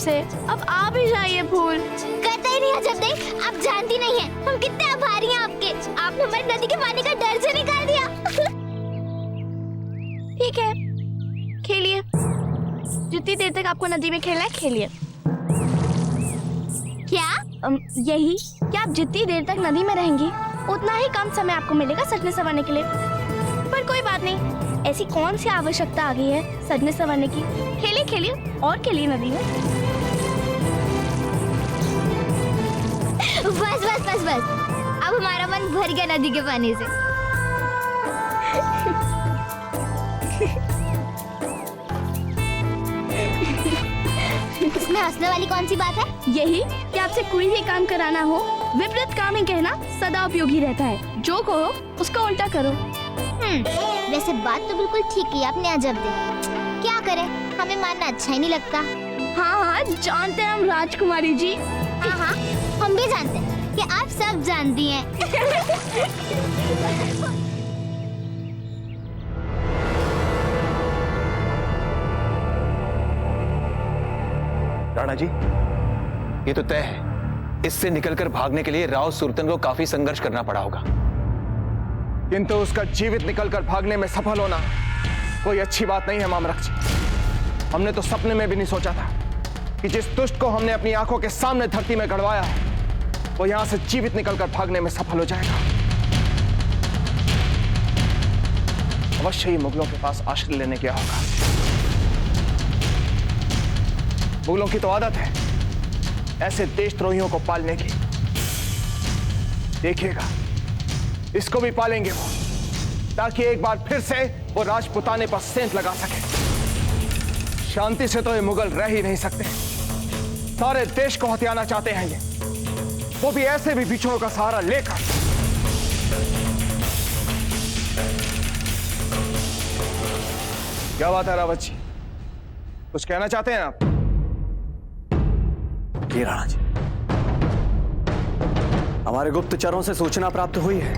से। अब आ भी जाइए फूल। करता ही नहीं अजब नहीं, आप जानती नहीं है हम कितने आभारी हैं आपके। आपने हमारी नदी के पानी का डर से निकाल दिया। ठीक है, खेलिए, जितनी देर तक आपको नदी में खेलना है खेलिए। क्या? यही कि आप जितनी देर तक नदी में रहेंगी उतना ही कम समय आपको मिलेगा सजने संवरने के लिए। पर कोई बात नहीं, ऐसी कौन सी आवश्यकता आ गई है सजने संवरने की। खेलिए खेलिए और खेलिए नदी में। बस बस बस बस, अब हमारा मन भर गया नदी के पानी से। इसमें हंसने वाली कौन सी बात है? यही कि आपसे कोई भी काम कराना हो, विपरीत काम ही कहना सदा उपयोगी रहता है। जो कहो उसका उल्टा करो। वैसे बात तो बिल्कुल ठीक की आपने अजब दे। क्या करें, हमें मानना अच्छा ही नहीं लगता। हाँ हाँ, जानते हैं हम राजकुमारी जी। हाँ हाँ, हम भी जानते हैं कि आप सब जानती हैं। राणा जी, ये तो तय है, इससे निकलकर भागने के लिए राव सुरतन को काफी संघर्ष करना पड़ा होगा। किंतु उसका जीवित निकलकर भागने में सफल होना कोई अच्छी बात नहीं है मामरक जी। हमने तो सपने में भी नहीं सोचा था कि जिस दुष्ट को हमने अपनी आंखों के सामने धरती में गड़वाया है वो यहां से जीवित निकलकर भागने में सफल हो जाएगा। अवश्य ही मुगलों के पास आश्रय लेने गया होगा। मुगलों की तो आदत है ऐसे देशद्रोहियों को पालने की। देखिएगा, इसको भी पालेंगे वो, ताकि एक बार फिर से वो राजपुताने पर सेंध लगा सके। शांति से तो ये मुगल रह ही नहीं सकते, सारे देश को हथियाना चाहते हैं ये, वो भी ऐसे भी बिछुओं का सहारा लेकर। क्या बात है रावत जी, कुछ कहना चाहते हैं आप? ये राणा जी, हमारे गुप्तचरों से सूचना प्राप्त हुई है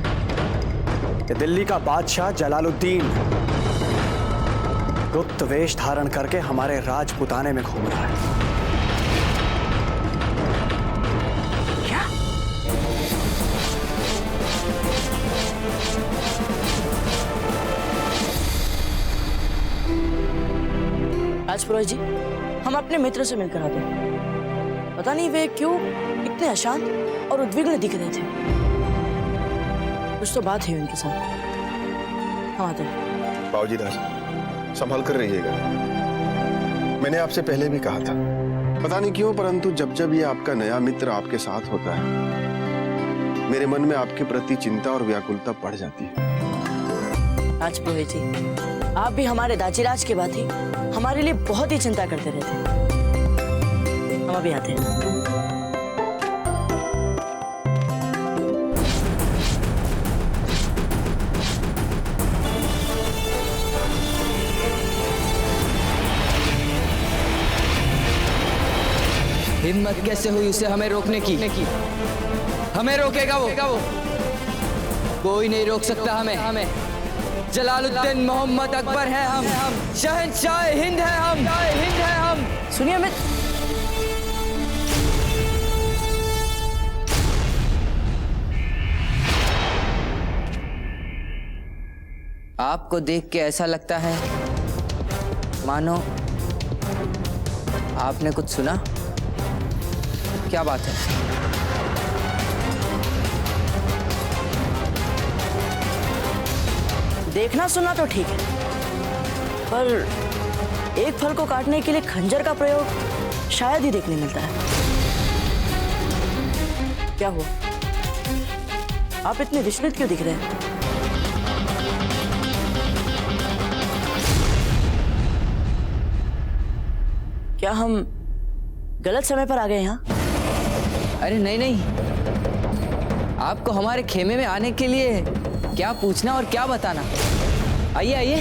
कि दिल्ली का बादशाह जलालुद्दीन गुप्त वेश धारण करके हमारे राजपुताने में घूम रहा है। क्या? राजपुरोहित जी, हम अपने मित्र से मिलकर आते हैं। पता नहीं वे क्यों इतने अशांत और उद्विग्न दिख रहे थे। कुछ तो बात है उनके साथ। हम आते हैं। बाबूजी दास, संभाल कर रहिएगा। मैंने आपसे पहले भी कहा था, पता नहीं क्यों परंतु जब जब ये आपका नया मित्र आपके साथ होता है मेरे मन में आपके प्रति चिंता और व्याकुलता बढ़ जाती है। राजपुरोहित जी, आप भी हमारे दाजीराज के बाद ही हमारे लिए बहुत ही चिंता करते रहते हैं। हम अभी आते हैं। हिम्मत कैसे हुई उसे हमें रोकने की? हमें रोकेगा वो? कोई नहीं रोक सकता हमें। जलालुद्दीन मोहम्मद अकबर है हम, शहंशाह हिंद है हम। सुनिए मित्र, आपको देख के ऐसा लगता है मानो आपने कुछ सुना। क्या बात है? देखना सुनना तो ठीक है, पर एक फल को काटने के लिए खंजर का प्रयोग शायद ही देखने मिलता है। क्या हुआ? आप इतने विचलित क्यों दिख रहे हैं? क्या हम गलत समय पर आ गए यहाँ? अरे नहीं, आपको हमारे खेमे में आने के लिए क्या पूछना और क्या बताना। आइए।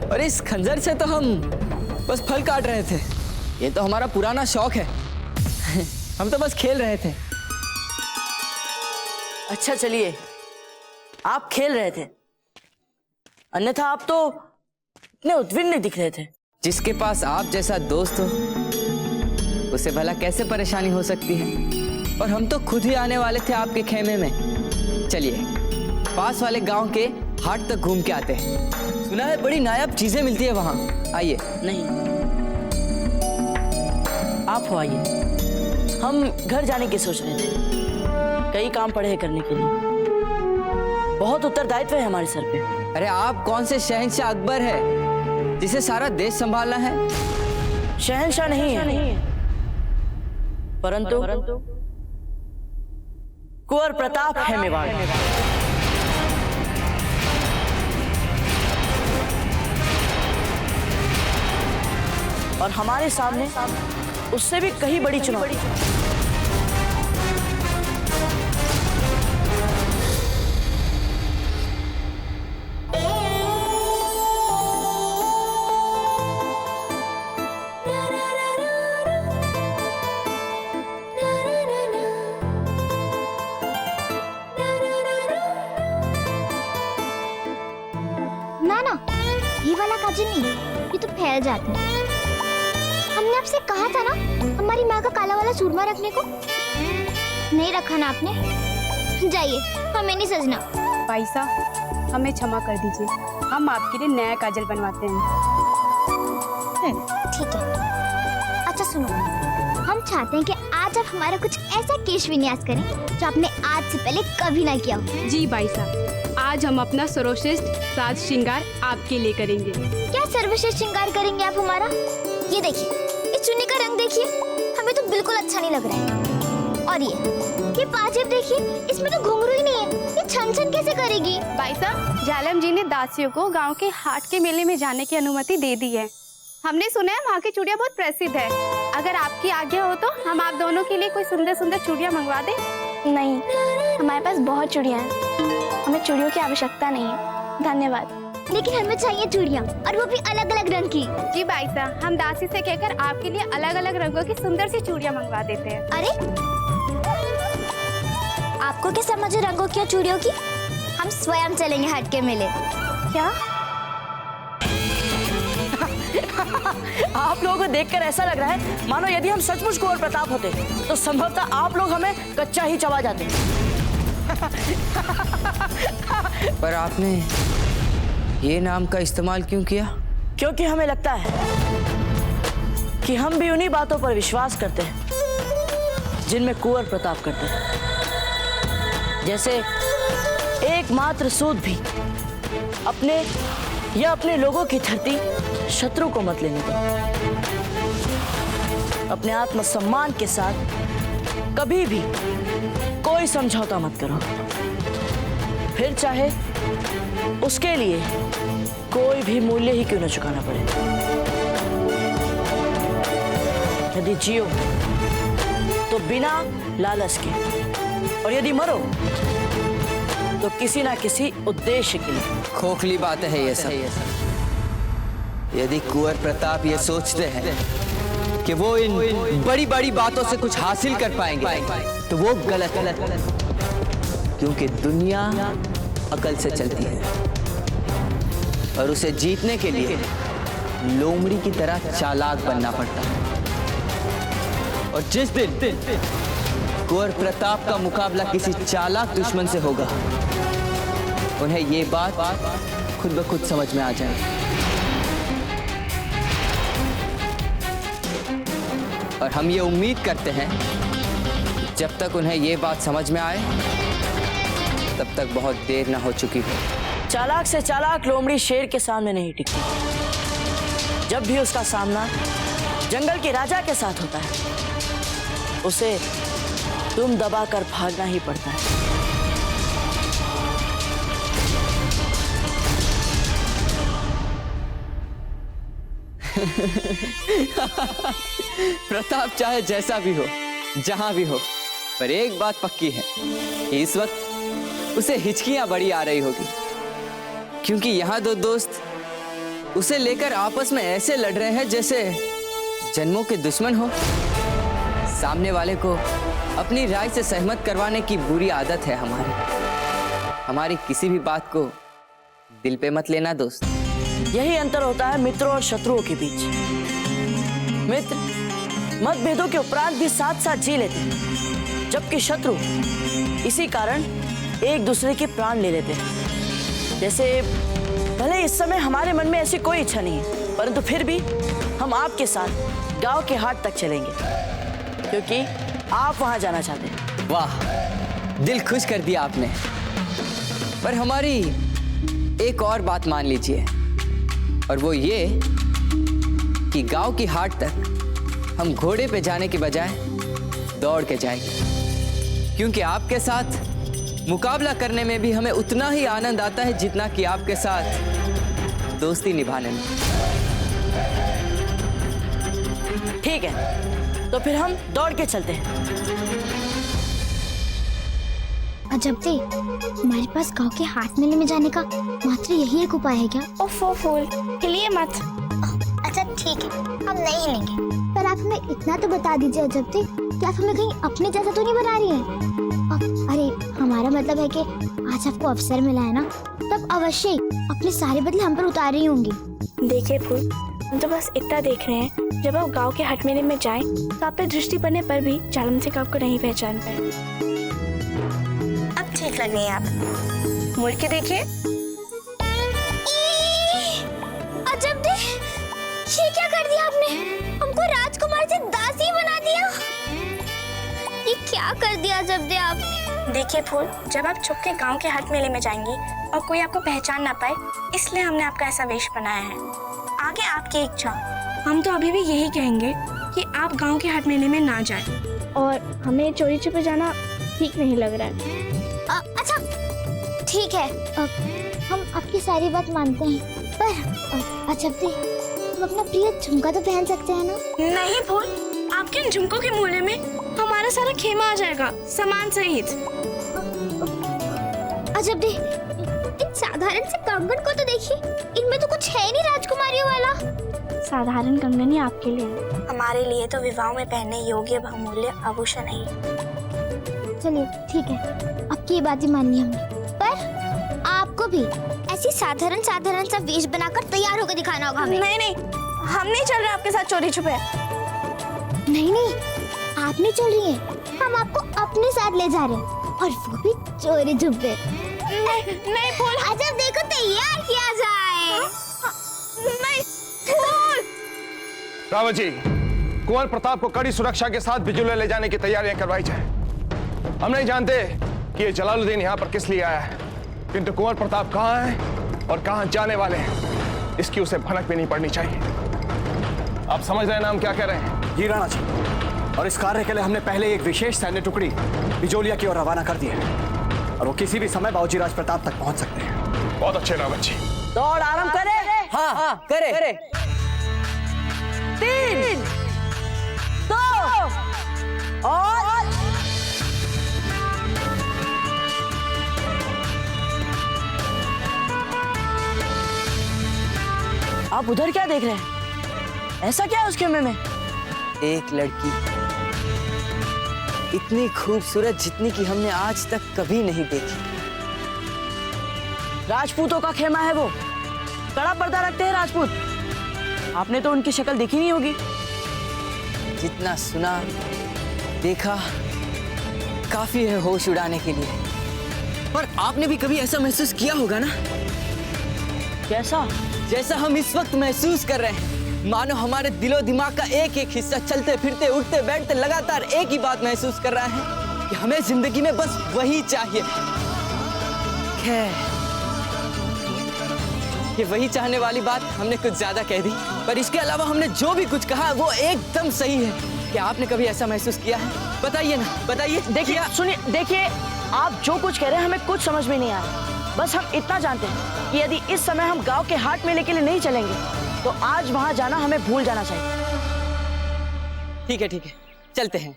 अरे इस खंजर से तो हम बस फल काट रहे थे। ये तो हमारा पुराना शौक है। हम तो बस खेल रहे थे। अच्छा चलिए, आप खेल रहे थे, अन्यथा आप तो इतने उद्विग्न दिख रहे थे। जिसके पास आप जैसा दोस्त हो उसे भला कैसे परेशानी हो सकती है। और हम तो खुद ही आने वाले थे आपके खेमे में। चलिए पास वाले गांव के हाट तक घूम के आते हैं। सुना है बड़ी नायाब चीजें मिलती है वहां। आइए। नहीं, आप हो आइए। हम घर जाने की सोच रहे थे, कई काम पड़े हैं करने के लिए। बहुत उत्तरदायित्व है हमारे सर पे। अरे आप कौन से शहंशाह अकबर है जिसे सारा देश संभालना है? शहंशाह नहीं है, परंतु कुंवर प्रताप है मेवाड़। और हमारे सामने उससे भी कहीं बड़ी चुनौती। ना, ये वाला काजल नहीं, ये तो फैल जाता है। हमने आपसे कहा था ना हमारी माँ का काला वाला सूरमा रखने को, नहीं रखा ना आपने। जाइए, हमें नहीं सजना। भाई साहब हमें क्षमा कर दीजिए, हम आपके लिए नया काजल बनवाते हैं। ठीक है। अच्छा सुनो, हम चाहते हैं कि आज आप हमारा कुछ ऐसा केश विन्यास करें जो आपने आज से पहले कभी ना किया हो। जी भाई साहब, आज हम अपना सर्वश्रेष्ठ साज श्रृंगार आपके लिए करेंगे। क्या सर्वश्रेष्ठ श्रृंगार करेंगे आप हमारा? ये देखिए, इस चुन्नी का रंग देखिए, हमें तो बिल्कुल अच्छा नहीं लग रहा है। और ये पाजेब देखिए, इसमें तो घुंघरू ही नहीं है, ये छन छन कैसे करेगी? भाई साहब, जालम जी ने दासियों को गांव के हाट के मेले में जाने की अनुमति दे दी है। हमने सुना है वहाँ की चूड़ियाँ बहुत प्रसिद्ध है। अगर आपकी आज्ञा हो तो हम आप दोनों के लिए कोई सुंदर सुंदर चूड़ियाँ मंगवा दें। नहीं, हमारे पास बहुत चूड़ियाँ हैं, हमें चूड़ियों की आवश्यकता नहीं है, धन्यवाद। लेकिन हमें चाहिए चूड़ियाँ, और वो भी अलग अलग रंग की। जी भाई साहब, हम दासी से कहकर आपके लिए अलग अलग रंगों की सुंदर सी चूड़ियाँ मंगवा देते हैं। अरे आपको क्या समझ है रंगों की और चूड़ियों की? हम स्वयं चलेंगे हाट के मेले। क्या? आप लोगों को देखकर ऐसा लग रहा है मानो यदि हम सचमुच कुंवर प्रताप होते तो संभवतः आप लोग हमें कच्चा ही चबा जाते। पर आपने ये नाम का इस्तेमाल क्यों किया? क्योंकि हमें लगता है कि हम भी उन्हीं बातों पर विश्वास करते हैं जिनमें कुंवर प्रताप करते हैं। जैसे एकमात्र सूद भी अपने या अपने लोगों की धरती शत्रु को मत लेने दो। अपने आत्मसम्मान के साथ कभी भी कोई समझौता मत करो, फिर चाहे उसके लिए कोई भी मूल्य ही क्यों न चुकाना पड़े। यदि जियो तो बिना लालच के, और यदि मरो तो किसी ना किसी उद्देश्य के लिए। खोखली बात है ये सब। यदि कुंवर प्रताप ये सोचते हैं कि वो इन बड़ी बड़ी बातों से कुछ हासिल कर पाएंगे तो वो गलत। क्योंकि दुनिया अकल से चलती है और उसे जीतने के लिए लोमड़ी की तरह चालाक बनना पड़ता है। और जिस दिन कुंवर प्रताप का मुकाबला किसी चालाक दुश्मन से होगा, उन्हें ये बात खुद ब खुद समझ में आ जाएगी। और हम ये उम्मीद करते हैं जब तक उन्हें ये बात समझ में आए तब तक बहुत देर ना हो चुकी हो। चालाक से चालाक लोमड़ी शेर के सामने नहीं टिकती। जब भी उसका सामना जंगल के राजा के साथ होता है, उसे तुम दबाकर भागना ही पड़ता है। प्रताप चाहे जैसा भी हो, जहां भी हो, पर एक बात पक्की है कि इस वक्त उसे हिचकियां बड़ी आ रही होगी, क्योंकि यहाँ दो दोस्त उसे लेकर आपस में ऐसे लड़ रहे हैं जैसे जन्मों के दुश्मन हो। सामने वाले को अपनी राय से सहमत करवाने की बुरी आदत है हमारी किसी भी बात को दिल पे मत लेना दोस्त। यही अंतर होता है मित्रों और शत्रुओं के बीच। मित्र मतभेदों के उपरांत भी साथ साथ जी लेते हैं, जबकि शत्रु इसी कारण एक दूसरे के प्राण ले लेते हैं। जैसे भले इस समय हमारे मन में ऐसी कोई इच्छा नहीं है, परंतु फिर भी हम आपके साथ गांव के हाट तक चलेंगे, क्योंकि आप वहां जाना चाहते हैं। वाह, दिल खुश कर दिया आपने। पर हमारी एक और बात मान लीजिए, और वो ये कि गांव की हाट तक हम घोड़े पे जाने के बजाय दौड़ के जाएंगे, क्योंकि आपके साथ मुकाबला करने में भी हमें उतना ही आनंद आता है जितना कि आपके साथ दोस्ती निभाने में। ठीक है, तो फिर हम दौड़ के चलते हैं। अजब दे, हमारे पास गांव के हाट मेले में जाने का मात्र यही एक उपाय है क्या? ओफो फूल, हिलिए मत। अच्छा ठीक है, हम नहीं हिलेंगे, पर आप हमें इतना तो बता दीजिए अजब दे कि आप हमें कहीं अपने जैसा तो नहीं बना रही हैं? अरे हमारा मतलब है कि आज आपको अवसर मिला है ना, तब अवश्य ही अपने सारे बदले हम पर उतार रही होंगी। देखिए फूल, हम तो बस इतना देख रहे हैं, जब आप गांव के हाट मेले में जाएं तो आप पे दृष्टि पड़ने पर भी जालम सिंह आपको नहीं पहचान पाए। अब ठीक लग रही है आप, मुड़ के देखिए। अजब दे, ये क्या कर दिया आपने? हमको राजकुमार से दासी बना दिया। ये क्या कर दिया अजब दे आपने? देखिए फूल, जब आप छुप के गांव के हाट मेले में जाएंगी और कोई आपको पहचान ना पाए, इसलिए हमने आपका ऐसा वेश बनाया है। आगे आपकी इच्छा। हम तो अभी भी यही कहेंगे कि आप गांव के हाट मेले में ना जाएं, और हमें चोरी छुपे जाना ठीक नहीं लग रहा है। अच्छा ठीक है, हम आपकी सारी बात मानते हैं, पर अजब दे, हम अपना प्रिय झुमका तो पहन सकते हैं ना? नहीं फूल, आपके इन झुमकों के मूल्य में हमारा सारा खेमा आ जाएगा, सामान सहित। अजब दे, इन साधारण से कंगन को तो देखिए, इनमें तो कुछ है नहीं राजकुमारियों वाला। साधारण कंगन ही आपके लिए, हमारे लिए तो विवाह में पहनने योग्य बहुमूल्य आभूषण है। चलिए ठीक है, आपकी ये बात ही माननी हमने, पर आपको भी ऐसी साधारण सा वेश बनाकर तैयार होकर दिखाना होगा हमें। नहीं, हम नहीं चल रहे आपके साथ चोरी छुपे। नहीं, आप नहीं चल रही हैं, हम आपको अपने साथ ले जा रहे हैं, और वो भी चोरी छुपे। नहीं फूल, अजब देखो, तैयार किया जाए। नहीं फूल। रावत जी, कुंवर प्रताप को कड़ी सुरक्षा के साथ बिजुले ले जाने की तैयारियां करवाई जाए। हम नहीं जानते कि ये जलालुद्दीन यहाँ पर किस लिए आया है, किंतु कुंवर प्रताप कहाँ है और कहाँ जाने वाले हैं, इसकी उसे भनक भी नहीं पड़नी चाहिए। आप समझ रहे हैं ना हम क्या कह रहे हैं? जी राणा जी, और इस कार्य के लिए हमने पहले एक विशेष सैन्य टुकड़ी बिजोलिया की ओर रवाना कर दी है, और वो किसी भी समय बाबूजी राज प्रताप तक पहुंच सकते हैं। बहुत अच्छे रावत जी। दौड़ आरंभ करे। हाँ, करे। 3, 2 और आप उधर क्या देख रहे हैं? ऐसा क्या है उस खेमे में? एक लड़की इतनी खूबसूरत जितनी कि हमने आज तक कभी नहीं देखी। राजपूतों का खेमा है वो, कड़ा पर्दा रखते हैं राजपूत। आपने तो उनकी शक्ल देखी नहीं होगी। जितना सुना देखा काफी है होश उड़ाने के लिए, पर आपने भी कभी ऐसा महसूस किया होगा ना, कैसा? जैसा हम इस वक्त महसूस कर रहे हैं। मानो हमारे दिलो दिमाग का एक एक हिस्सा चलते फिरते उठते बैठते लगातार एक ही बात महसूस कर रहा है कि हमें जिंदगी में बस वही चाहिए। खैर, ये वही चाहने वाली बात हमने कुछ ज्यादा कह दी, पर इसके अलावा हमने जो भी कुछ कहा वो एकदम सही है। क्या आपने कभी ऐसा महसूस किया है? बताइए ना, बताइए। देखिए, सुनिए, देखिए, आप जो कुछ कह रहे हैं हमें कुछ समझ में नहीं आ रहा। बस हम इतना जानते हैं कि यदि इस समय हम गांव के हाट मेले के लिए नहीं चलेंगे तो आज वहां जाना हमें भूल जाना चाहिए। ठीक है, चलते हैं।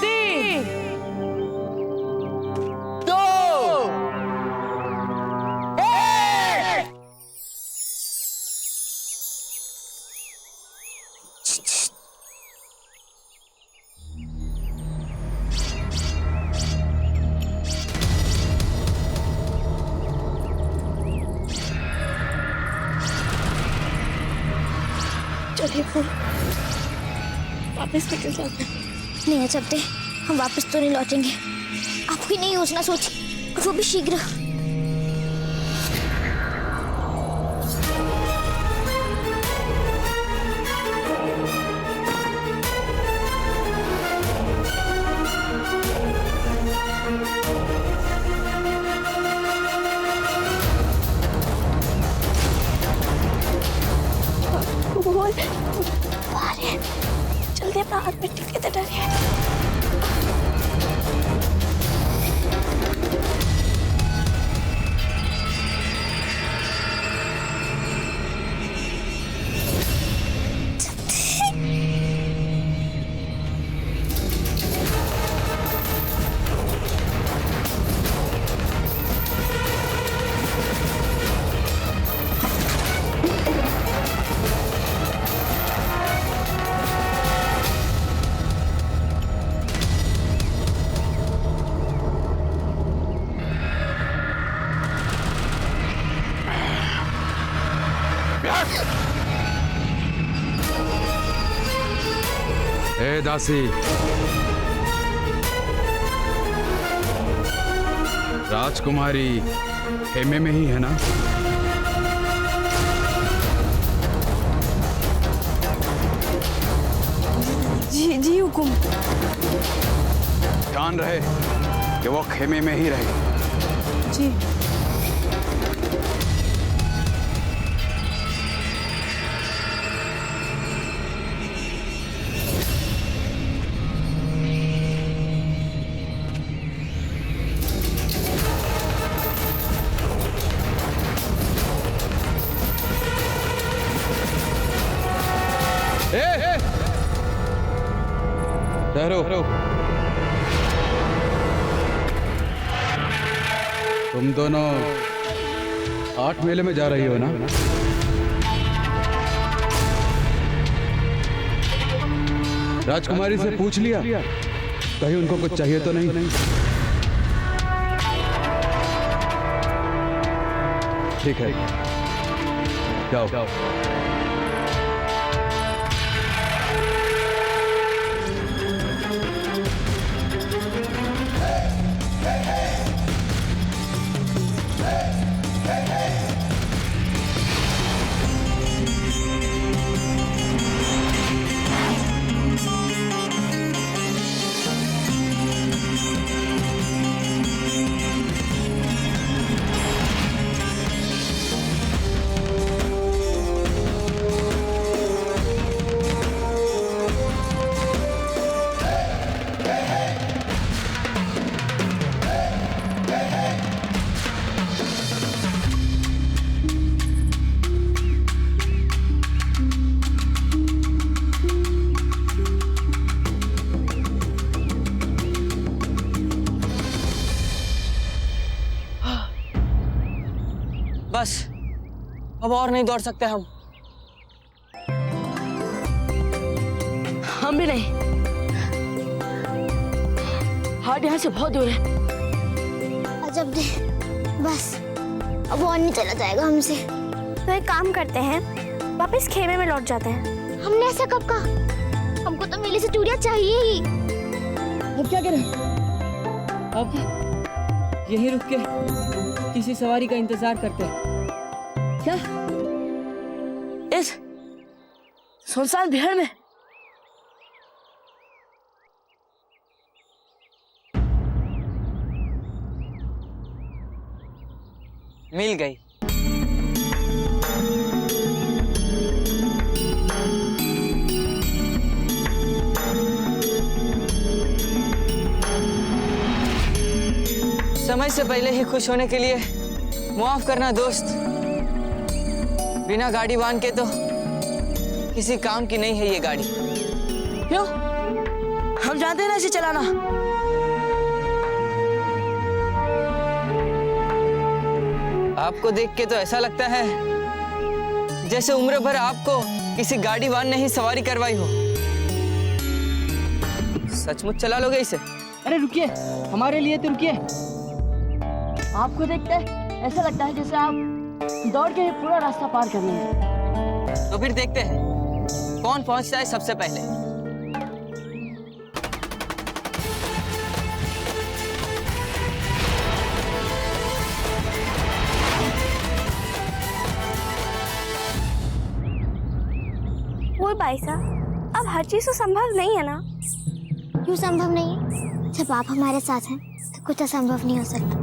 3, 2 1 चलिए वापस निकल जाते हैं। नहीं आ सकते, हम वापस तो नहीं लौटेंगे। आप कोई नई योजना सोचिए, और वो भी शीघ्र। बोल बाहर है, जल्दी अपना हाथ मिट्टी के अंदर डालिए। ए दासी, राजकुमारी खेमे में ही है ना? जी जी हुकुम। ध्यान रहे कि वो खेमे में ही रहे। जी। ठहरो। तुम दोनों 8 मेले में जा रही हो ना? राजकुमारी से पूछ लिया कहीं उनको कुछ चाहिए तो नहीं? ठीक है, जाओ। बस, अब और नहीं दौड़ सकते हम भी नहीं। हार्ट यहाँ से बहुत दूर है। अजब दे, बस अब वो और नहीं चला जाएगा हमसे। तो एक काम करते हैं, वापस खेमे में लौट जाते हैं। हमने ऐसा कब कहा? हमको तो मेले से चूड़ियां चाहिए ही। अब क्या करें? अब यहीं रुक के किसी सवारी का इंतजार करते हैं क्या? इस सुनसान बिहार में? मिल गई। समय से पहले ही खुश होने के लिए माफ करना दोस्त। बिना गाड़ी बांध के तो किसी काम की नहीं है ये गाड़ी। क्यों? हम जानते हैं ना इसे चलाना। आपको देख के तो ऐसा लगता है जैसे उम्र भर आपको किसी गाड़ी वाहन ने ही सवारी करवाई हो। सचमुच चला लोगे इसे? अरे रुकिए, हमारे लिए तो रुकिए। आपको देखते ऐसा लगता है जैसे आप दौड़ के पूरा रास्ता पार कर लेंगे। तो फिर देखते हैं कौन पहुंचता है सबसे पहले। वो भाई साहब, अब हर चीज तो संभव नहीं है ना। क्यों संभव नहीं है? जब आप हमारे साथ हैं तो कुछ असंभव नहीं हो सकता।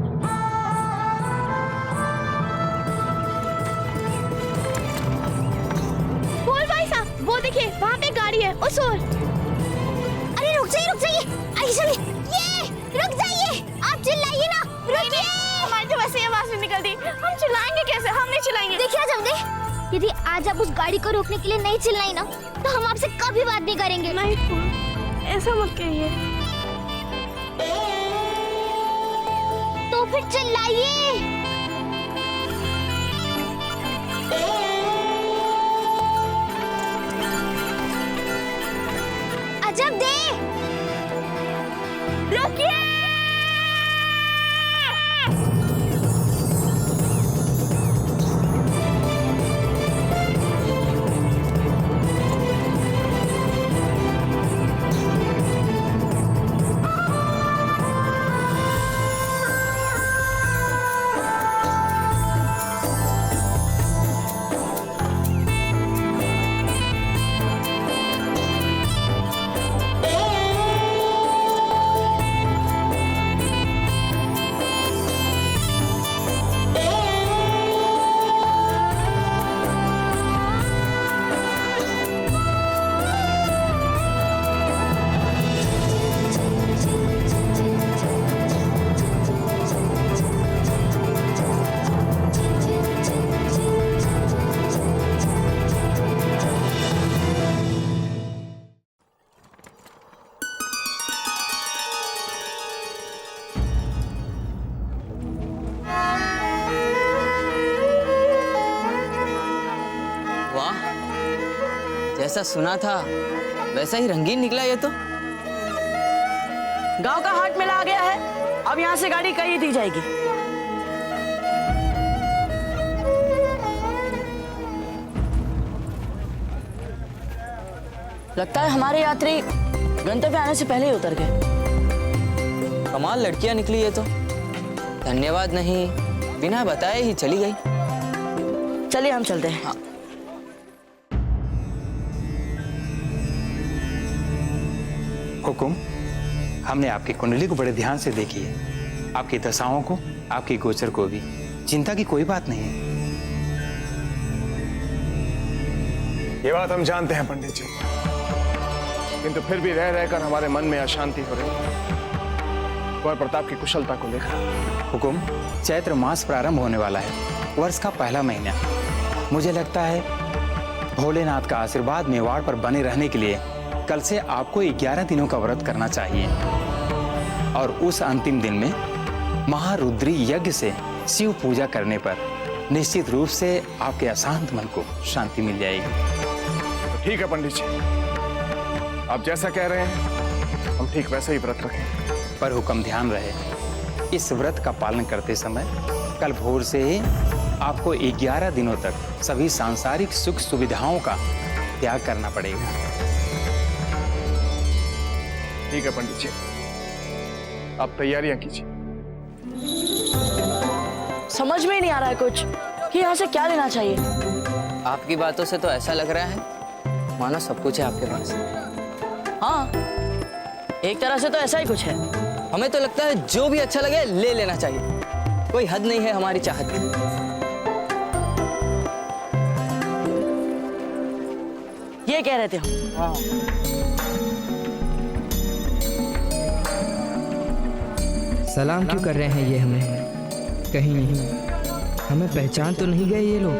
बोल भाई साहब, वो देखिए वहाँ पे गाड़ी है उस ओर। अरे रुक जाइए आइए चलिए। ये रुक जाइए, आप चिल्लाइए ना, रुकिए। हमारी तो वैसे ही आवाज नहीं निकलती, हम चिल्लाएंगे कैसे? हम नहीं चिल्लाएंगे। देखिए जमदे, यदि आज आप उस गाड़ी को रोकने के लिए नहीं चिल्लाई ना तो हम आपसे कभी बात नहीं करेंगे। नहीं, ऐसा मत कहिए। तो फिर चिल्लाइए। अजब दे, रुकिए। जैसा सुना था वैसा ही रंगीन निकला ये तो। गांव का हाट मेला आ गया है, अब यहाँ से गाड़ी कहीं दी जाएगी। लगता है हमारे यात्री गंतव्य आने से पहले ही उतर गए। कमाल लड़कियां निकली ये तो। धन्यवाद नहीं, बिना बताए ही चली गई। चलिए हम चलते हैं। हाँ। हुकुम, हमने आपकी कुंडली को बड़े ध्यान से देखी है, आपकी दशाओं को, आपकी गोचर को भी। चिंता की कोई बात नहीं है। ये बात हम जानते हैं पंडित जी, किंतु फिर भी रह रहकर हमारे मन में अशांति हो रही है कुंवर प्रताप की कुशलता को लेकर। हुकुम, चैत्र मास प्रारंभ होने वाला है, वर्ष का पहला महीना। मुझे लगता है भोलेनाथ का आशीर्वाद मेवाड़ पर बने रहने के लिए कल से आपको 11 दिनों का व्रत करना चाहिए और उस अंतिम दिन में महारुद्री यज्ञ से शिव पूजा करने पर निश्चित रूप से आपके अशांत मन को शांति मिल जाएगी। तो ठीक है पंडित जी, आप जैसा कह रहे हैं हम ठीक वैसे ही व्रत रखें। पर हुक्म ध्यान रहे, इस व्रत का पालन करते समय कल भोर से ही आपको 11 दिनों तक सभी सांसारिक सुख सुविधाओं का त्याग करना पड़ेगा। ठीक है पंडित जी, आप तैयारियां कीजिए। समझ में ही नहीं आ रहा है कुछ कि यहाँ से क्या लेना चाहिए। आपकी बातों से तो ऐसा लग रहा है मानो सब कुछ है आपके पास। हाँ, एक तरह से तो ऐसा ही कुछ है। हमें तो लगता है जो भी अच्छा लगे ले लेना चाहिए, कोई हद नहीं है हमारी चाहत की। ये कह रहे थे हम। हाँ। सलाम क्यों कर रहे हैं ये हमें? कहीं हमें पहचान तो नहीं गए ये लोग?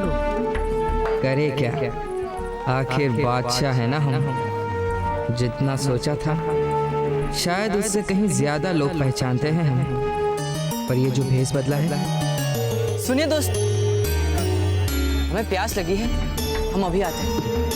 करे क्या, आखिर बादशाह है ना हम। जितना सोचा था शायद उससे कहीं ज्यादा लोग पहचानते हैं हमें, पर ये जो भेष बदला है। सुनिए दोस्त, हमें प्यास लगी है, हम अभी आते हैं।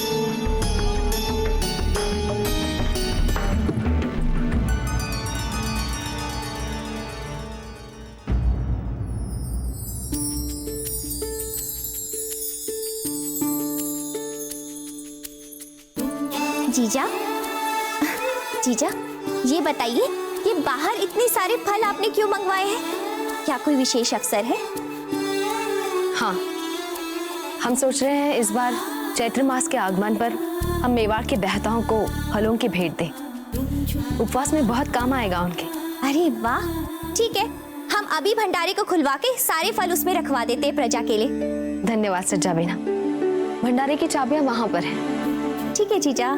जीजा, जीजा ये बताइए कि बाहर इतने सारे फल आपने क्यों मंगवाए हैं? क्या कोई विशेष अवसर है? हाँ, हम सोच रहे हैं इस बार चैत्र मास के आगमन पर हम मेवाड़ के देवताओं को फलों की भेंट दें। उपवास में बहुत काम आएगा उनके। अरे वाह, ठीक है, हम अभी भंडारे को खुलवा के सारे फल उसमें रखवा देते हैं प्रजा के लिए। धन्यवाद सज्जा बीना। भंडारे की चाबियां वहां पर हैं। ठीक है जीजा।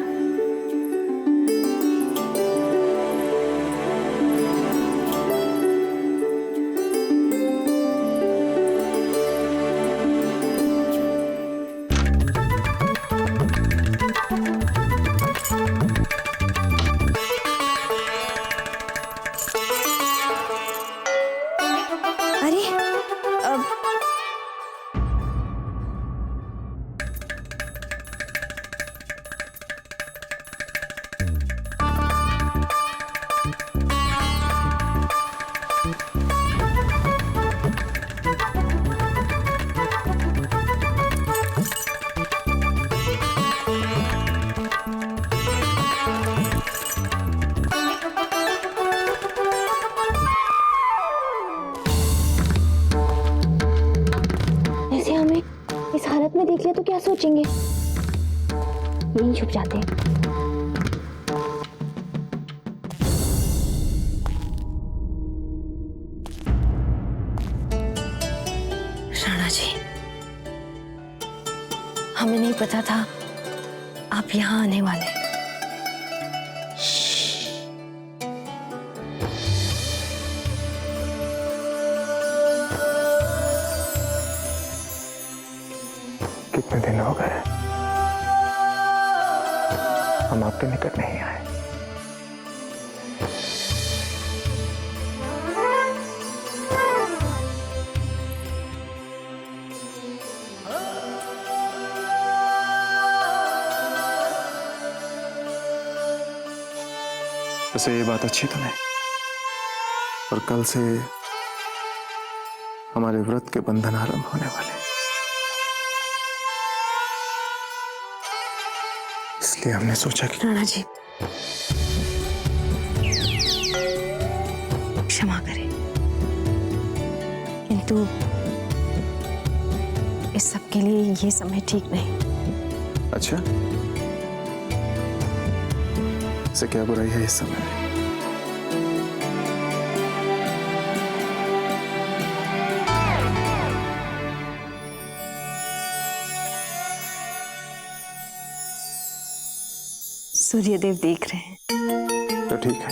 इस हालत में देख लिया तो क्या सोचेंगे? यहीं छुप जाते हैं। राणा जी, हमें नहीं पता था आप यहाँ आने वाले। कितने दिन हो गए हम आपके निकट नहीं आए। वैसे ये बात अच्छी तो नहीं, और कल से हमारे व्रत के बंधन आरंभ होने वाले, इसलिए हमने सोचा कि राणा जी, क्षमा करें, किंतु इस सब के लिए ये समय ठीक नहीं। अच्छा, इसे क्या बुराई है इस समय? सूर्यदेव देख रहे हैं। तो ठीक है,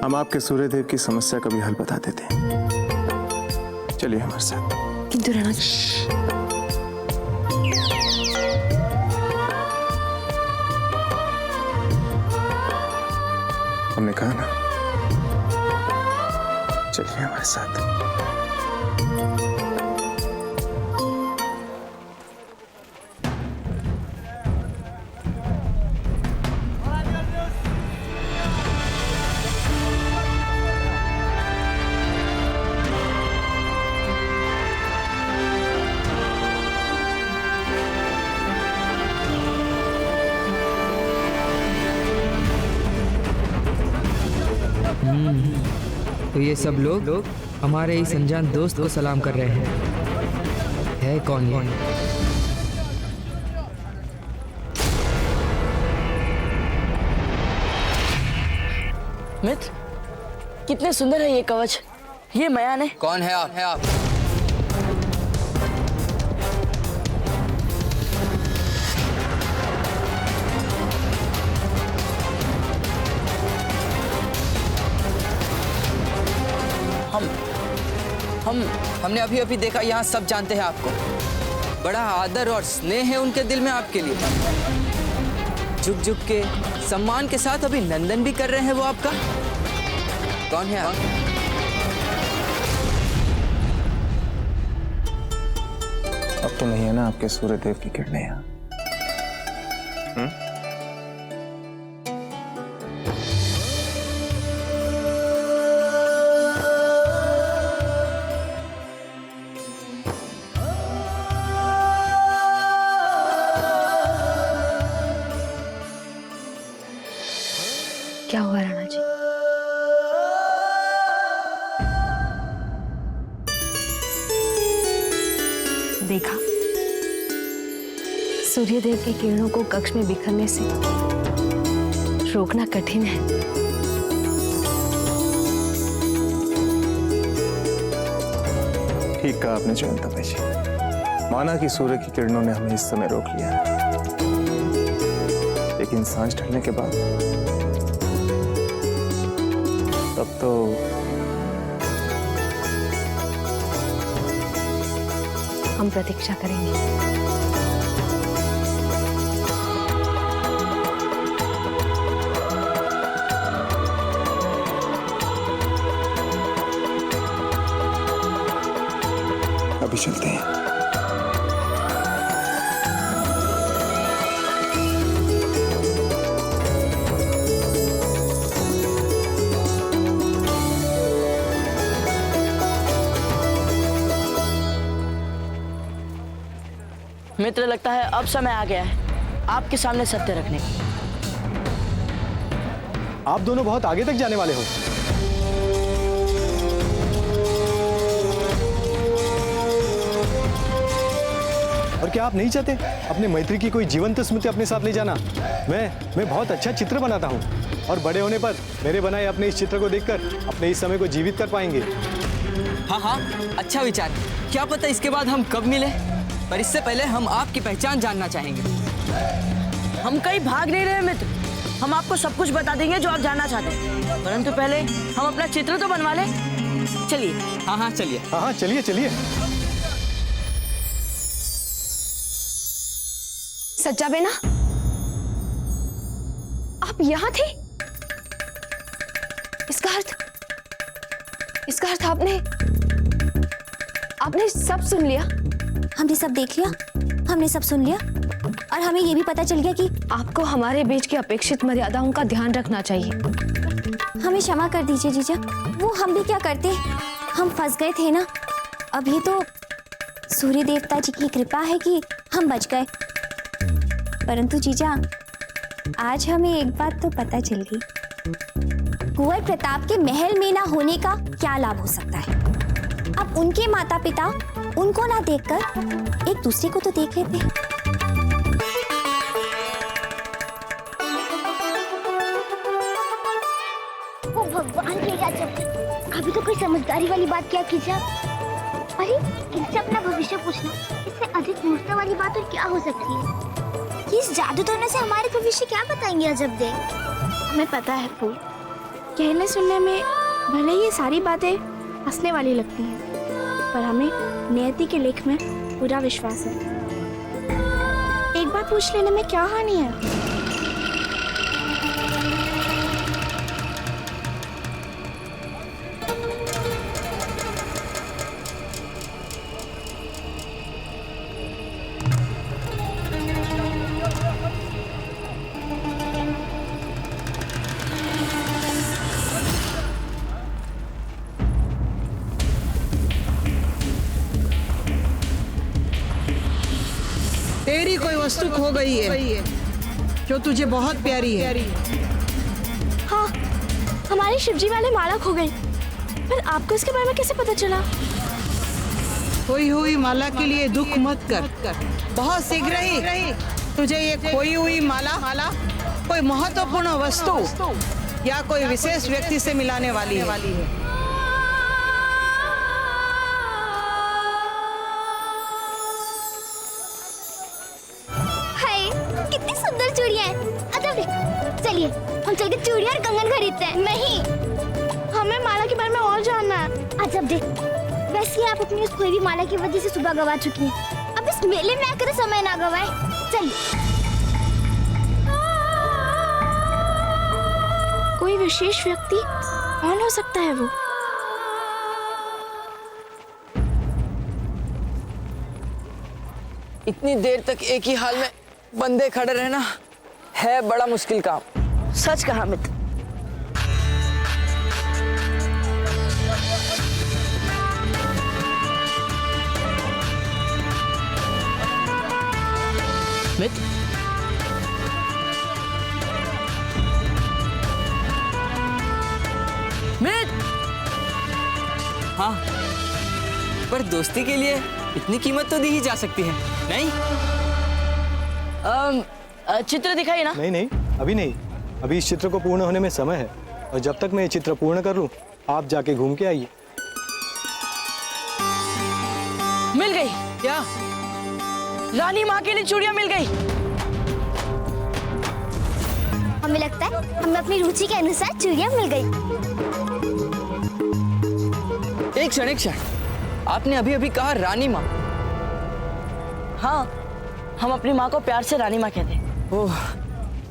हम आपके सूर्यदेव की समस्या का भी हल बता देते हैं। चलिए हमारे साथ। किंतु राणा जी, हमने कहा ना, चलिए हमारे साथ। तो ये सब लोग हमारे इस अनजान दोस्त को सलाम कर रहे हैं। है कौन ये? मित्र, कितने सुंदर है ये कवच। ये मयान है। कौन है आप? हमने अभी अभी देखा, यहाँ सब जानते हैं आपको। बड़ा आदर और स्नेह है उनके दिल में आपके लिए। झुक झुक के सम्मान के साथ अभी नंदन भी कर रहे हैं वो आपका। कौन है आप? अब तो नहीं है ना आपके सूर्यदेव की किरणें यहाँ? क्या हुआ राणा जी? देखा, सूर्यदेव की किरणों को कक्ष में बिखरने से रोकना कठिन है। ठीक कहा आपने जयंता भाई जी। माना कि सूर्य की किरणों ने हमें इस समय रोक लिया है, लेकिन सांझ ढलने के बाद तब तो हम प्रतीक्षा करेंगे। अभी चलते हैं। मित्र, लगता है अब समय आ गया है आपके सामने सत्य रखने का। आप दोनों बहुत आगे तक जाने वाले हो। और क्या आप नहीं चाहते अपने मैत्री की कोई जीवंत स्मृति अपने साथ ले जाना? मैं बहुत अच्छा चित्र बनाता हूँ और बड़े होने पर मेरे बनाए अपने इस चित्र को देखकर अपने इस समय को जीवित कर पाएंगे। हाँ हाँ, अच्छा विचार। क्या पता इसके बाद हम कब मिले, पर इससे पहले हम आपकी पहचान जानना चाहेंगे। हम कहीं भाग नहीं रहे मित्र, हम आपको सब कुछ बता देंगे जो आप जानना चाहते हैं, परंतु पहले हम अपना चित्र तो बनवा लें। चलिए। हाँ हाँ चलिए। हाँ हाँ चलिए चलिए। सच्चा बेना, आप यहाँ थे? इसका अर्थ आपने सब सुन लिया? हमने सब देख लिया, हमने सब सुन लिया, और हमें ये भी पता चल गया कि आपको हमारे बीच की अपेक्षित मर्यादाओं का ध्यान रखना चाहिए। हमें क्षमा कर दीजिए जीजा, वो हम भी क्या करते, हम फंस गए थे ना। अब ये तो सूर्य देवता जी की कृपा है कि हम बच गए। परंतु जीजा, आज हमें एक बात तो पता चल गई, कुंवर प्रताप के महल में ना होने का क्या लाभ हो सकता है। अब उनके माता पिता उनको ना देखकर एक दूसरे को तो देख लेते हैं। वो भगवान की इजाजत, अभी तो कोई समझदारी वाली बात क्या कीजिए आप। अरे इनसे अपना भविष्य पूछना, इससे अधिक मूर्खता वाली बात और क्या हो सकती है। इस जादू टोने से हमारे भविष्य क्या बताएंगे अजब दे। हमें पता है फूल, कहने सुनने में भले ही ये सारी बातें हंसने वाली लगती हैं, पर हमें नियति के लेख में पूरा विश्वास है। एक बार पूछ लेने में क्या हानि है। तेरी कोई वस्तु खो गई है जो तुझे बहुत प्यारी है। हाँ, हमारी शिवजी वाली माला खो गई, पर आपको इसके बारे में कैसे पता चला? खोई हुई माला के लिए दुख मत कर, बहुत शीघ्र ही तुझे ये खोई हुई माला कोई महत्वपूर्ण वस्तु या कोई विशेष व्यक्ति से मिलाने वाली है। कितनी सुंदर चूड़ियां हैं। अच्छा चलिए हम चलकर चूड़ियां और कंगन खरीदते हैं। नहीं, हमें माला के बारे में और जानना है। अजब देख, वैसे आप अपनी उस खोई हुई माला की वजह से सुबह गवा चुकी हैं। अब इस मेले में आकर समय ना गवाए। चलिए। कोई विशेष व्यक्ति कौन हो सकता है वो? इतनी देर तक एक ही हाल में बंदे खड़े रहना है बड़ा मुश्किल काम। सच कहा मित्र। हाँ, पर दोस्ती के लिए इतनी कीमत तो दी ही जा सकती है, नहीं? चित्र दिखाइए ना। नहीं नहीं, अभी नहीं। अभी इस चित्र को पूर्ण होने में समय है, और जब तक मैं ये चित्र पूर्ण कर लूं, आप जाके घूम के आइए। मिल गई क्या? रानी माँ के लिए चूड़ियां मिल गई। हमें लगता है हमें अपनी रुचि के अनुसार चूड़ियां मिल गई। एक क्षण, आपने अभी अभी कहा रानी माँ? हाँ, हम अपनी माँ को प्यार से रानी माँ कहते हैं। ओह,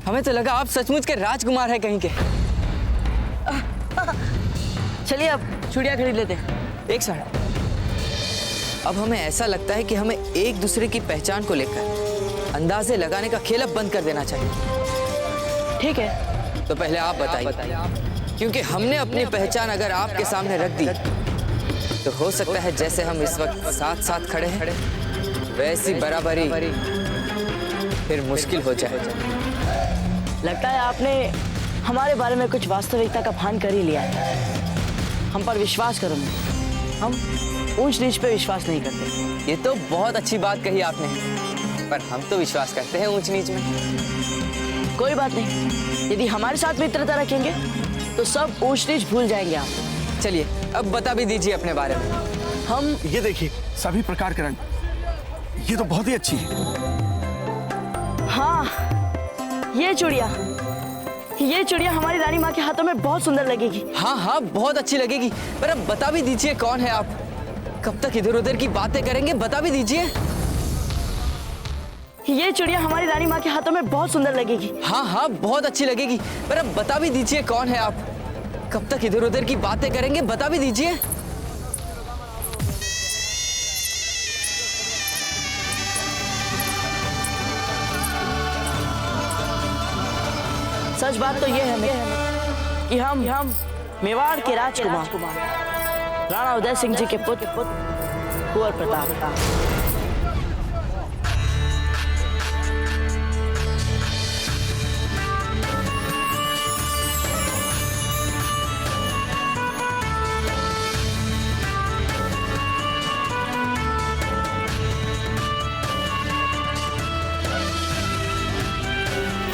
हमें तो लगा आप सचमुच के राजकुमार हैं कहीं के। चलिए अब चूड़ियां खरीद लेते हैं। एक क्षण, अब हमें ऐसा लगता है कि हमें एक दूसरे की पहचान को लेकर अंदाजे लगाने का खेल अब बंद कर देना चाहिए। ठीक है, तो पहले आप बताइए, क्योंकि हमने अपनी पहचान अगर आपके सामने रख दी तो हो सकता है जैसे हम इस वक्त साथ साथ खड़े हैं वैसी बराबरी फिर मुश्किल हो जाए। लगता है आपने हमारे बारे में कुछ वास्तविकता का भान कर ही लिया है। हम पर विश्वास करो, हम ऊंच नीच पे विश्वास नहीं करते। ये तो बहुत अच्छी बात कही आपने, पर हम तो विश्वास करते हैं ऊंच नीच में। कोई बात नहीं, यदि हमारे साथ मित्रता रखेंगे तो सब ऊंच नीच भूल जाएंगे आप। चलिए अब बता भी दीजिए अपने बारे में। हम ये देखिए, सभी प्रकार के रंग, ये तो बहुत ही अच्छी है। हाँ, ये चूड़ियां हमारी रानी माँ के हाथों में बहुत सुंदर लगेगी। हाँ, बहुत अच्छी लगेगी, पर अब बता भी दीजिए कौन है आप? कब तक इधर उधर की बातें करेंगे, बता भी दीजिए। ये चूड़ियां हमारी रानी माँ के हाथों में बहुत सुंदर लगेगी। हाँ, बहुत अच्छी लगेगी, पर अब बता भी दीजिए कौन है आप? कब तक इधर उधर की बातें करेंगे, बता भी दीजिए। सच बात तो ये है कि हम मेवाड़ के राजकुमार राणा उदय सिंह जी के पुत्र कुंवर प्रताप।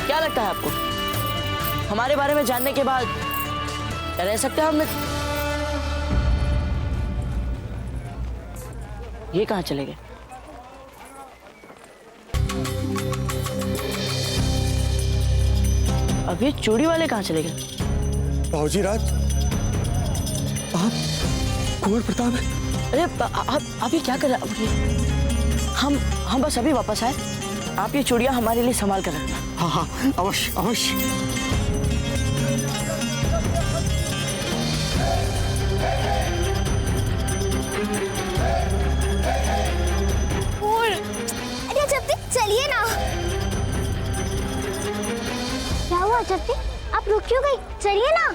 क्या लगता है आपको, हमारे बारे में जानने के बाद रह सकते हैं हम? ये कहाँ चले गए? अब ये चूड़ी वाले कहाँ चले गए? बाबूजी राज, आप कुंवर प्रताप है? अरे आप ये क्या कर रहे हैं? हम बस अभी वापस आए। आप ये चूड़ियां हमारे लिए संभाल कर रखना। हाँ, अवश्य अवश्य। अरे जप्ती, चलिए ना। क्या हुआ जप्ती, आप रुक क्यों गई? चलिए ना।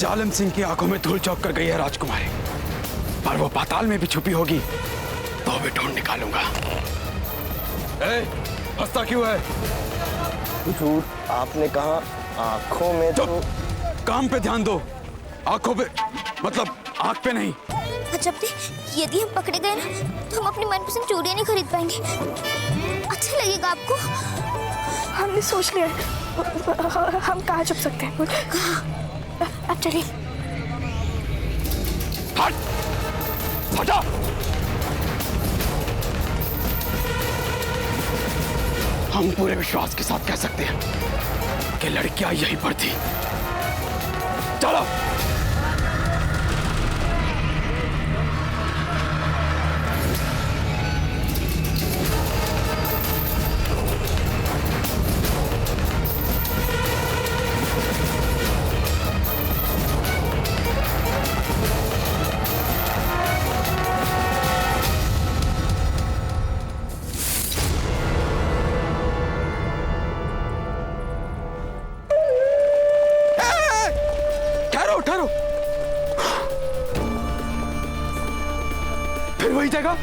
जालिम सिंह की आंखों में धूल चौक कर गई है राजकुमारी, पर वो पाताल में भी छुपी होगी तो भी ढूंढ निकालूंगा। हंसता क्यों है? झूठ आपने कहा, आंखों में तो... काम पे ध्यान दो, आंखों पे मतलब आंख पे नहीं। जब यदि हम पकड़े गए ना तो हम अपनी मनपसंद चूड़ियां नहीं खरीद पाएंगे। अच्छा लगेगा आपको? हमने सोच लिया, हम कहाँ छुप सकते हैं? अब चलिए। हटा! हम पूरे विश्वास के साथ कह सकते हैं कि लड़कियां यहीं पर थी। चलो। ठहरो। फिर वही जगह,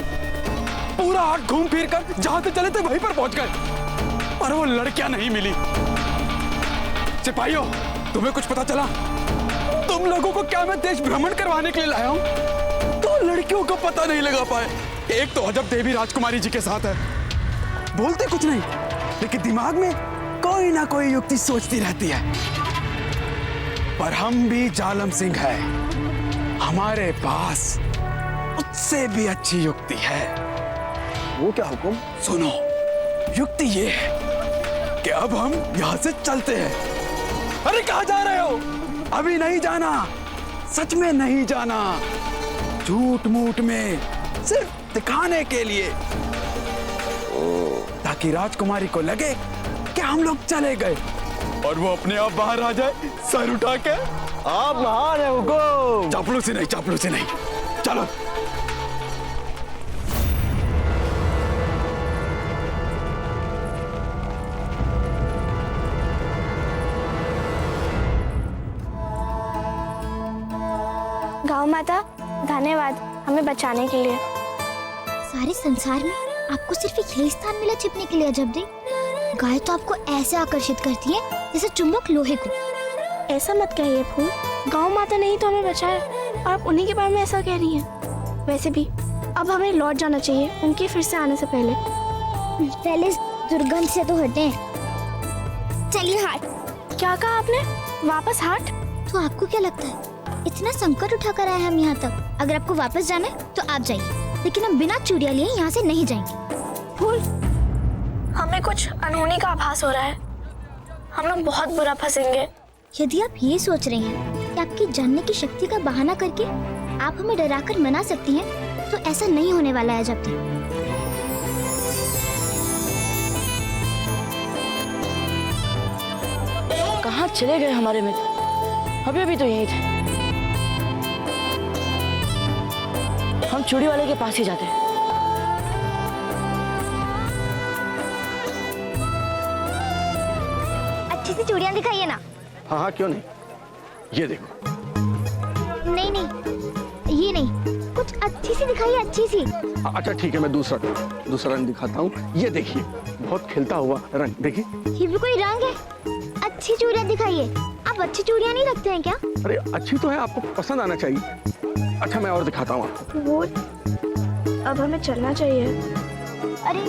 पूरा हाट घूम फिर कर जहां से चले थे वहीं पर पहुंच गए, पर वो लड़कियां नहीं मिली। सिपाहियों, तुम्हें कुछ पता चला? तुम लोगों को क्या मैं देश भ्रमण करवाने के लिए लाया हूं? तो लड़कियों को पता नहीं लगा पाए। एक तो अजब देवी राजकुमारी जी के साथ है, बोलते कुछ नहीं, लेकिन दिमाग में कोई ना कोई युक्ति सोचती रहती है। पर हम भी जालम सिंह हैं, हमारे पास उससे भी अच्छी युक्ति है। वो क्या हुक्म? सुनो, युक्ति ये है कि अब हम यहाँ से चलते हैं। अरे कहाँ जा रहे हो? अभी नहीं जाना, सच में नहीं जाना, झूठ मूठ में सिर्फ दिखाने के लिए, ताकि राजकुमारी को लगे कि हम लोग चले गए और वो अपने आप बाहर आ जाए सर उठा के। आप महान है हुकुम। चापलूसी नहीं, चलो। गाँव माता, धन्यवाद हमें बचाने के लिए। सारे संसार में आपको सिर्फ एक यही स्थान मिला छिपने के लिए अजब देव। गाय तो आपको ऐसे आकर्षित करती है जैसे चुंबक लोहे को। ऐसा मत कहिए फूल, गाँव माता नहीं तो हमें बचाए और आप उन्हीं के बारे में ऐसा कह रही हैं। वैसे भी अब हमें लौट जाना चाहिए उनके फिर से आने से पहले। पहले इस दुर्गंध से तो हटें। चलिए हाट। क्या कहा आपने? वापस हाट? तो आपको क्या लगता है इतना संकट उठाकर आए हम यहाँ तक? अगर आपको वापस जाना है तो आप जाइए, लेकिन हम बिना चूड़ियां लिए यहाँ से नहीं जाएंगे। फूल, हमें कुछ अनहोनी का आभास हो रहा है, हम लोग बहुत बुरा फंसेंगे। यदि आप ये सोच रहे हैं कि आपकी जानने की शक्ति का बहाना करके आप हमें डराकर मना सकती हैं, तो ऐसा नहीं होने वाला है जब तक। कहाँ चले गए हमारे मित्र? अभी तो यहीं थे। हम चूड़ी वाले के पास ही जाते हैं। अच्छी सी चूड़ियां दिखाइए ना। हाँ, क्यों नहीं। ये देखो। नहीं, ये नहीं, कुछ अच्छी सी दिखाइए, अच्छी सी। अच्छा ठीक है, मैं दूसरा रंग दिखाता हूँ। ये देखिए, बहुत खिलता हुआ रंग, देखिए। ये भी कोई रंग है? अच्छी चूड़ियां दिखाइए। आप अच्छी चूड़ियां नहीं रखते हैं क्या? अरे अच्छी तो है, आपको पसंद आना चाहिए। अच्छा मैं और दिखाता हूँ आपको। वो अब हमें चलना चाहिए। अरे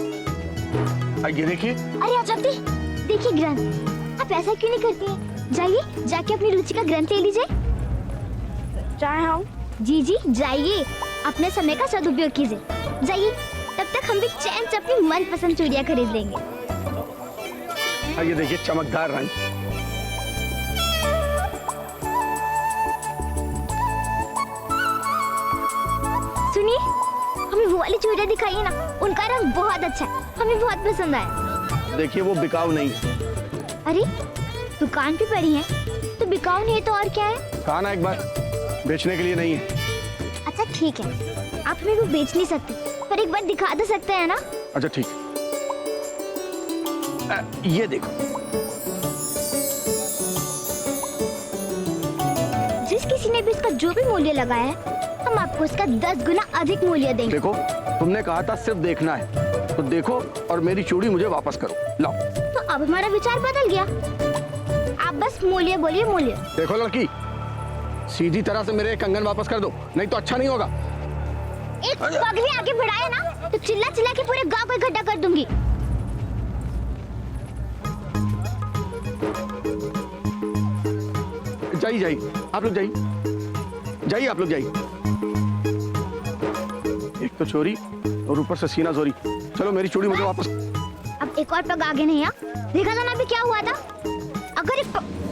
ये देखिए। अरे अजब देखिए ग्रंथ। आप ऐसा क्यों नहीं करती हैं? जाइए, जाके अपनी रुचि का ग्रंथ ले लीजिए। जाए हम? जी जाइए, अपने समय का सदुपयोग कीजिए। जाइए, तब तक हम भी चैन से अपनी मनपसंद चूड़ियां खरीद लेंगे। ये देखिए, चमकदार रंग। सुनिए, हमें वो वाली चूड़ियां दिखाइए ना, उनका रंग बहुत अच्छा है, हमें बहुत पसंद आया। देखिए, वो बिकाऊ नहीं है। अरे दुकान पे पड़ी है तो बिकाऊ नहीं है तो और क्या है? कहा ना एक बार, बेचने के लिए नहीं है। अच्छा ठीक है, आप हमें वो बेच नहीं सकते, पर एक बार दिखा तो सकते हैं ना? अच्छा ठीक है, ये देखो। जिस किसी ने भी इसका जो भी मूल्य लगाया है, हम आपको इसका 10 गुना अधिक मूल्य देंगे। देखो, तुमने कहा था सिर्फ देखना है, तो देखो और मेरी चूड़ी मुझे वापस करो। लाओ। तो अब हमारा विचार बदल गया, आप बस मूल्य बोलिए, मूल्य। देखो लड़की, सीधी तरह से मेरे कंगन वापस कर दो, नहीं तो अच्छा नहीं होगा। एक पग भी आगे बढ़ाया ना तो चिल्ला चिल्ला के पूरे गांव को इकट्ठा कर दूंगी। जाइए, आप लोग जाइए, आप लोग जाइए। एक तो चोरी और ऊपर से सीना चोरी। चलो मेरी चूड़ी मुझे वापस। अब एक और पग आगे नहीं आ, देखा था ना अभी क्या हुआ था? अगर मेरे